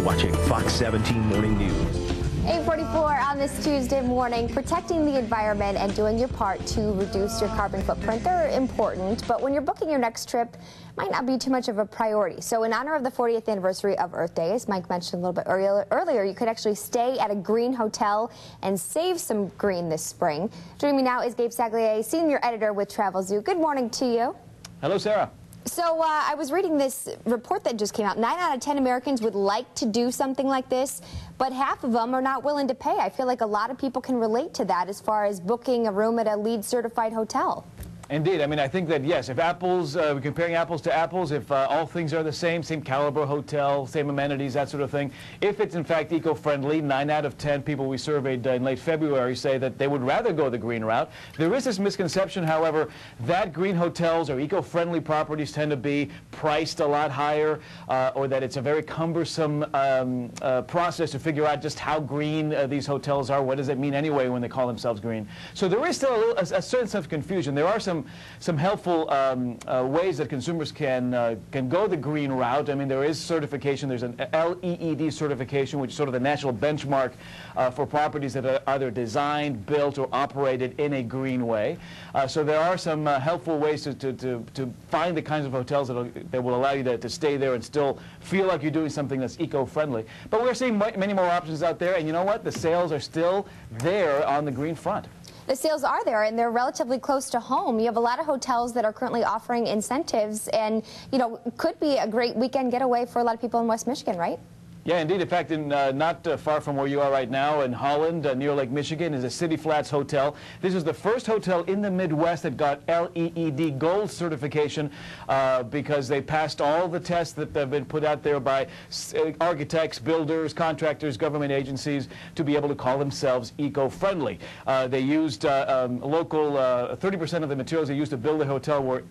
You're watching Fox 17 Morning News. 8:44 on this Tuesday morning. Protecting the environment and doing your part to reduce your carbon footprint, they're important, but when you're booking your next trip, might not be too much of a priority. So in honor of the 40th anniversary of Earth Day, as Mike mentioned a little bit earlier, you could actually stay at a green hotel and save some green this spring. Joining me now is Gabe Saglier, senior editor with Travelzoo. Good morning to you. Hello, Sarah. So I was reading this report that just came out. 9 out of 10 Americans would like to do something like this, but half of them are not willing to pay. I feel like a lot of people can relate to that as far as booking a room at a LEED certified hotel. Indeed. I mean, I think that, yes, if apples, we're comparing apples to apples, if all things are the same caliber hotel, same amenities, that sort of thing, if it's in fact eco-friendly, 9 out of 10 people we surveyed in late February say that they would rather go the green route. There is this misconception, however, that green hotels or eco-friendly properties tend to be priced a lot higher, or that it's a very cumbersome process to figure out just how green these hotels are. What does it mean anyway when they call themselves green? So there is still a certain sense of confusion. There are some helpful ways that consumers can go the green route. I mean, there is certification. There's an LEED certification, which is sort of the national benchmark for properties that are either designed, built, or operated in a green way. So there are some helpful ways to find the kinds of hotels that will allow you to stay there and still feel like you're doing something that's eco-friendly. But we're seeing many more options out there, and you know what? The sales are still there on the green front. The sales are there, and they're relatively close to home. You have a lot of hotels that are currently offering incentives, and, you know, could be a great weekend getaway for a lot of people in West Michigan, right? Yeah, indeed. In fact, not far from where you are right now in Holland, near Lake Michigan, is a City Flats Hotel. This is the first hotel in the Midwest that got LEED Gold certification because they passed all the tests that have been put out there by architects, builders, contractors, government agencies to be able to call themselves eco-friendly. They used local, 30% of the materials they used to build the hotel were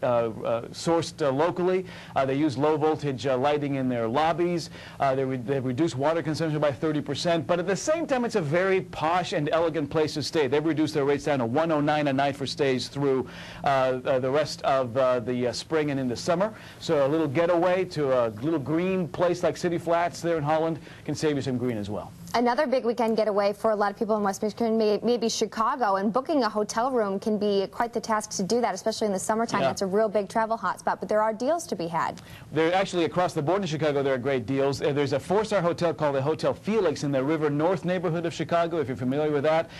sourced locally. They used low-voltage lighting in their lobbies. They reduced water consumption by 30%, but at the same time, it's a very posh and elegant place to stay. They've reduced their rates down to $109 a night for stays through the rest of the spring and into summer. So a little getaway to a little green place like City Flats there in Holland can save you some green as well. Another big weekend getaway for a lot of people in West Michigan, maybe Chicago, and booking a hotel room can be quite the task to do that, especially in the summertime. Yeah. That's a real big travel hotspot, but there are deals to be had. They're actually across the board in Chicago. There are great deals. There's a 4-star hotel called the Hotel Felix in the River North neighborhood of Chicago, if you're familiar with that.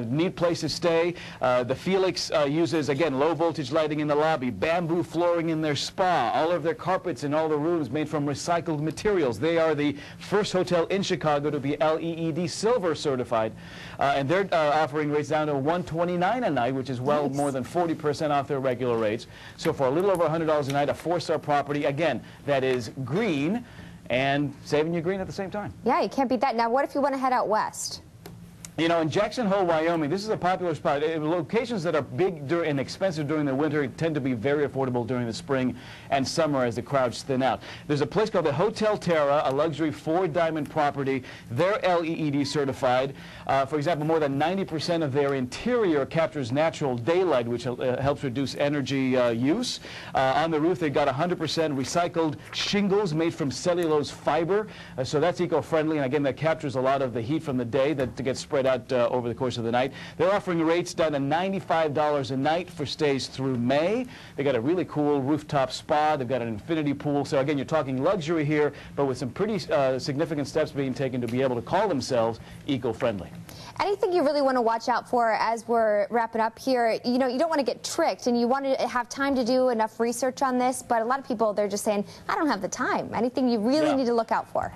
Neat place to stay. The Felix uses, again, low voltage lighting in the lobby, bamboo flooring in their spa, all of their carpets in all the rooms made from recycled materials. They are the first hotel in Chicago to be LEED Silver certified, and they're offering rates down to $129 a night, which is well more than 40% off their regular rates. So for a little over $100 a night, a 4-star property, again, that is green and saving you green at the same time. Yeah, you can't beat that. Now, what if you want to head out west? You know, in Jackson Hole, Wyoming, this is a popular spot. Locations that are big and expensive during the winter tend to be very affordable during the spring and summer as the crowds thin out. There's a place called the Hotel Terra, a luxury 4-diamond property. They're LEED certified. For example, more than 90% of their interior captures natural daylight, which helps reduce energy use. On the roof, they've got 100% recycled shingles made from cellulose fiber. So that's eco-friendly, and again, that captures a lot of the heat from the day that gets spread out over the course of the night. They're offering rates down to $95 a night for stays through May. They got a really cool rooftop spa. They've got an infinity pool. So again, you're talking luxury here, but with some pretty significant steps being taken to be able to call themselves eco-friendly. Anything you really want to watch out for as we're wrapping up here? You know, you don't want to get tricked, and you want to have time to do enough research on this, but a lot of people, they're just saying, I don't have the time. Anything you really need to look out for?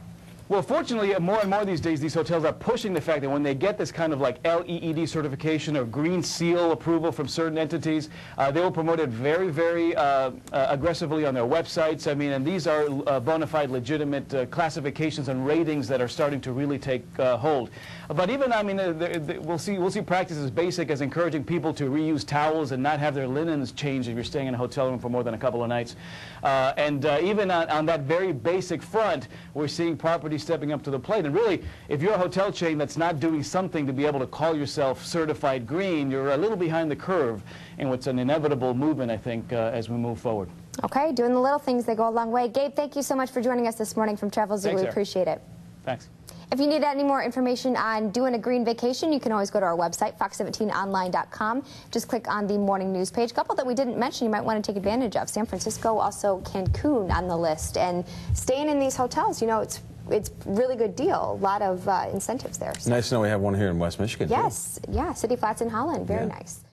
Well, fortunately, more and more these days, these hotels are pushing the fact that when they get this kind of like LEED certification or green seal approval from certain entities, they will promote it very, very aggressively on their websites. I mean, and these are bona fide, legitimate classifications and ratings that are starting to really take hold. But even, I mean, we'll see practices as basic as encouraging people to reuse towels and not have their linens changed if you're staying in a hotel room for more than a couple of nights. Even on that very basic front, we're seeing properties stepping up to the plate. And really, if you're a hotel chain that's not doing something to be able to call yourself certified green, you're a little behind the curve in what's an inevitable movement, I think, as we move forward. Okay, doing the little things, they go a long way. Gabe, thank you so much for joining us this morning from Travelzoo. We appreciate it. Thanks. If you need any more information on doing a green vacation, you can always go to our website, fox17online.com. Just click on the morning news page. A couple that we didn't mention you might want to take advantage of. San Francisco, also Cancun on the list. And staying in these hotels, you know, it's really good deal. A lot of incentives there. So. Nice to know we have one here in West Michigan, yes, too. Yeah, City Flats in Holland. Very nice.